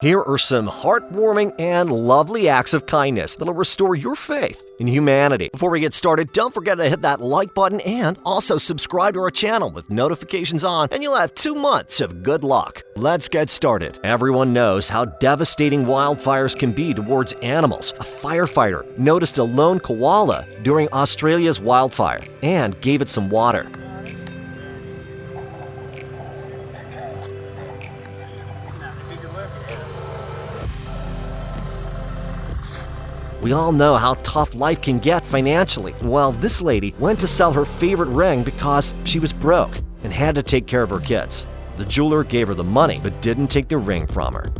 Here are some heartwarming and lovely acts of kindness that'll restore your faith in humanity. Before we get started, don't forget to hit that like button and also subscribe to our channel with notifications on, and you'll have 2 months of good luck. Let's get started. Everyone knows how devastating wildfires can be towards animals. A firefighter noticed a lone koala during Australia's wildfire and gave it some water. We all know how tough life can get financially. Well, this lady went to sell her favorite ring because she was broke and had to take care of her kids. The jeweler gave her the money but didn't take the ring from her.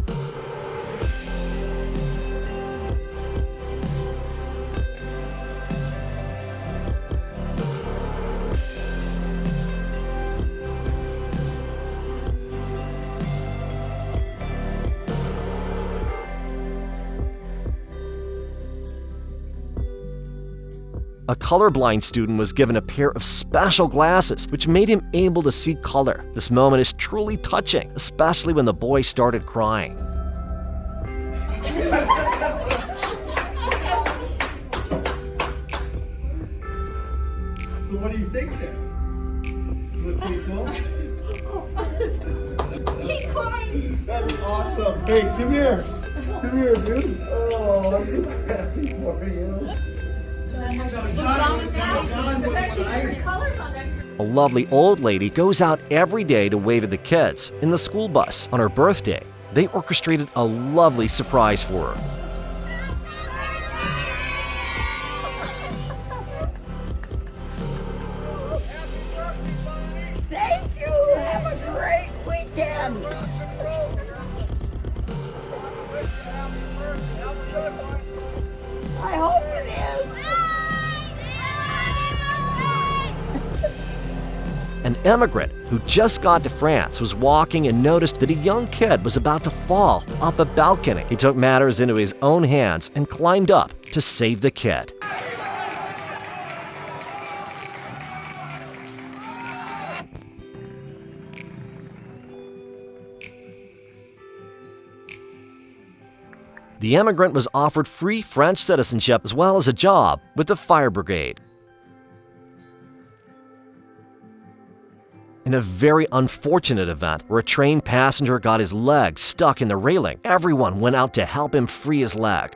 A colorblind student was given a pair of special glasses, which made him able to see color. This moment is truly touching, especially when the boy started crying. So what do you think then? Is it pretty cool? He's crying. That's awesome. Hey, come here. Come here, dude. Oh, I'm so happy for you. A lovely old lady goes out every day to wave at the kids in the school bus. On her birthday, they orchestrated a lovely surprise for her. Thank you. Have a great weekend. I hope it is. An immigrant who just got to France was walking and noticed that a young kid was about to fall up a balcony. He took matters into his own hands and climbed up to save the kid. The immigrant was offered free French citizenship as well as a job with the fire brigade. In a very unfortunate event where a train passenger got his leg stuck in the railing, everyone went out to help him free his leg.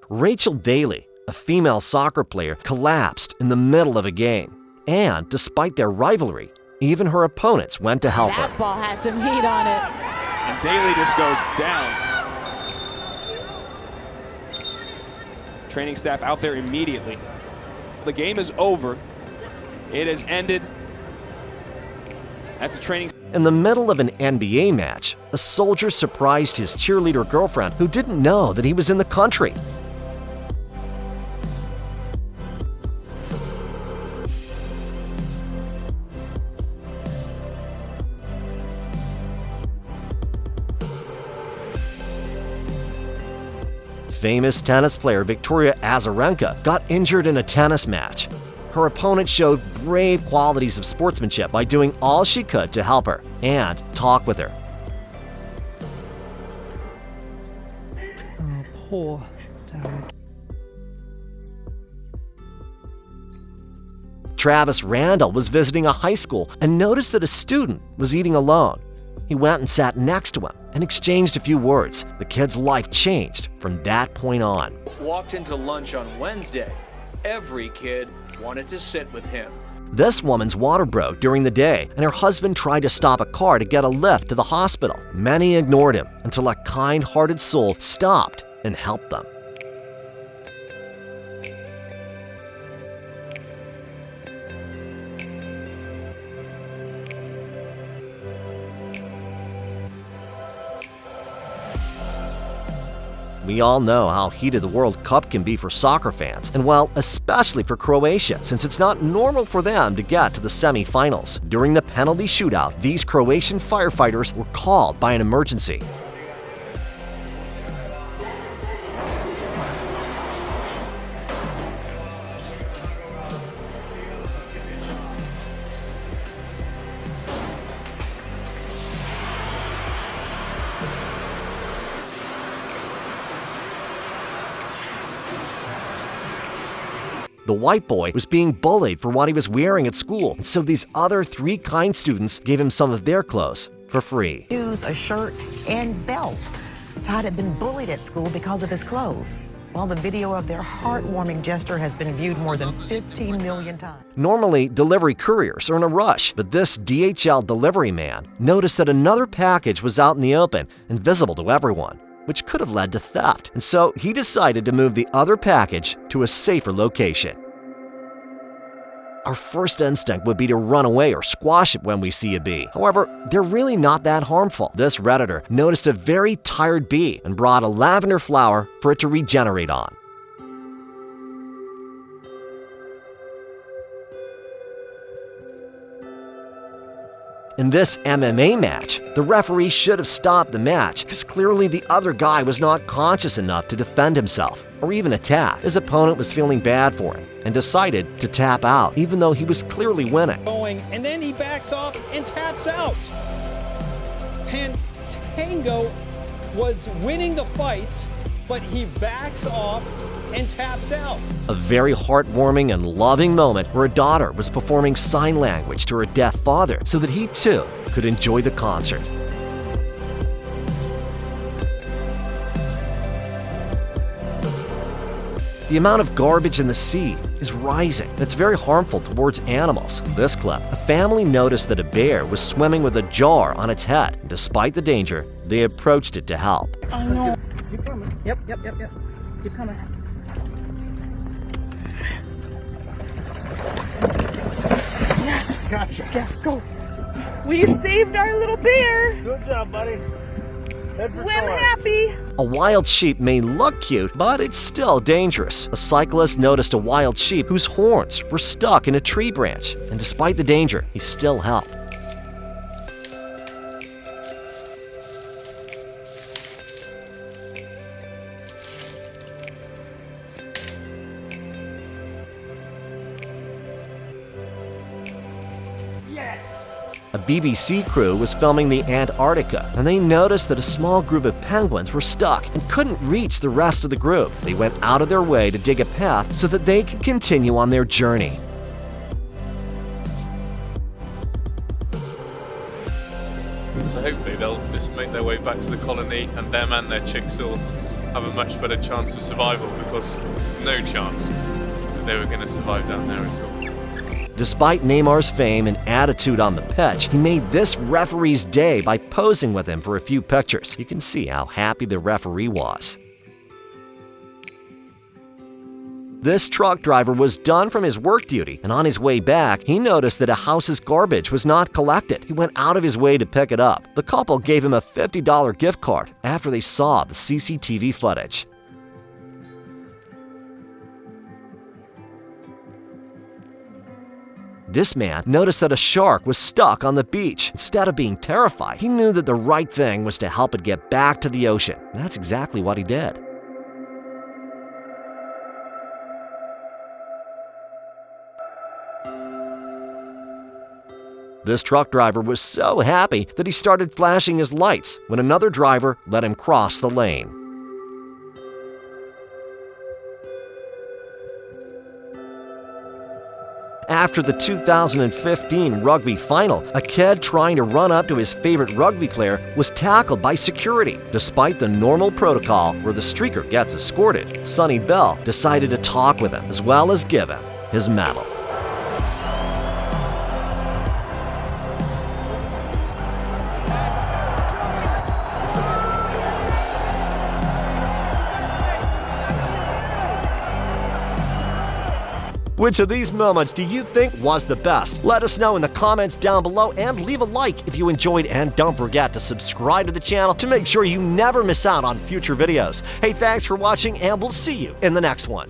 Rachel Daly, a female soccer player, collapsed in the middle of a game. And despite their rivalry, even her opponents went to help her. That ball had some heat on it. And Daly just goes down. Training staff out there immediately. The game is over. It has ended. That's a training. In the middle of an NBA match, a soldier surprised his cheerleader girlfriend who didn't know that he was in the country. Famous tennis player Victoria Azarenka got injured in a tennis match. Her opponent showed brave qualities of sportsmanship by doing all she could to help her and talk with her. Oh, poor Derek. Travis Randall was visiting a high school and noticed that a student was eating alone. He went and sat next to him and exchanged a few words. The kid's life changed from that point on. Walked into lunch on Wednesday. Every kid wanted to sit with him. This woman's water broke during the day, and her husband tried to stop a car to get a lift to the hospital. Many ignored him until a kind-hearted soul stopped and helped them. We all know how heated the World Cup can be for soccer fans, and well, especially for Croatia, since it's not normal for them to get to the semi-finals. During the penalty shootout, these Croatian firefighters were called by an emergency. The white boy was being bullied for what he was wearing at school, and so these other 3 kind students gave him some of their clothes for free. Shoes, a shirt, and belt. Todd had been bullied at school because of his clothes. Well, the video of their heartwarming gesture has been viewed more than 15 million times. Normally, delivery couriers are in a rush, but this DHL delivery man noticed that another package was out in the open and visible to everyone, which could have led to theft, and so he decided to move the other package to a safer location. Our first instinct would be to run away or squash it when we see a bee. However, they're really not that harmful. This Redditor noticed a very tired bee and brought a lavender flower for it to regenerate on. In this MMA match, the referee should have stopped the match because clearly the other guy was not conscious enough to defend himself or even attack. His opponent was feeling bad for him and decided to tap out even though he was clearly winning. And then he backs off and taps out. And Tango was winning the fight, but he backs off and taps out. A very heartwarming and loving moment where a daughter was performing sign language to her deaf father so that he too could enjoy the concert. The amount of garbage in the sea is rising. It's very harmful towards animals. In this clip, a family noticed that a bear was swimming with a jar on its head. And despite the danger, they approached it to help. I know. Keep coming. Yep. Keep coming. Yes. Gotcha. Yes, go. We saved our little bear. Good job, buddy. Swim happy. A wild sheep may look cute, but it's still dangerous. A cyclist noticed a wild sheep whose horns were stuck in a tree branch, and despite the danger, he still helped. A BBC crew was filming the Antarctica, and they noticed that a small group of penguins were stuck and couldn't reach the rest of the group. They went out of their way to dig a path so that they could continue on their journey. So hopefully they'll just make their way back to the colony, and them and their chicks will have a much better chance of survival, because there's no chance that they were going to survive down there at all. Despite Neymar's fame and attitude on the pitch, he made this referee's day by posing with him for a few pictures. You can see how happy the referee was. This truck driver was done from his work duty, and on his way back, he noticed that a house's garbage was not collected. He went out of his way to pick it up. The couple gave him a $50 gift card after they saw the CCTV footage. This man noticed that a shark was stuck on the beach. Instead of being terrified, he knew that the right thing was to help it get back to the ocean. And that's exactly what he did. This truck driver was so happy that he started flashing his lights when another driver let him cross the lane. After the 2015 rugby final, a kid trying to run up to his favorite rugby player was tackled by security. Despite the normal protocol where the streaker gets escorted, Sonny Bell decided to talk with him as well as give him his medal. Which of these moments do you think was the best? Let us know in the comments down below, and leave a like if you enjoyed, and don't forget to subscribe to the channel to make sure you never miss out on future videos. Hey, thanks for watching, and we'll see you in the next one.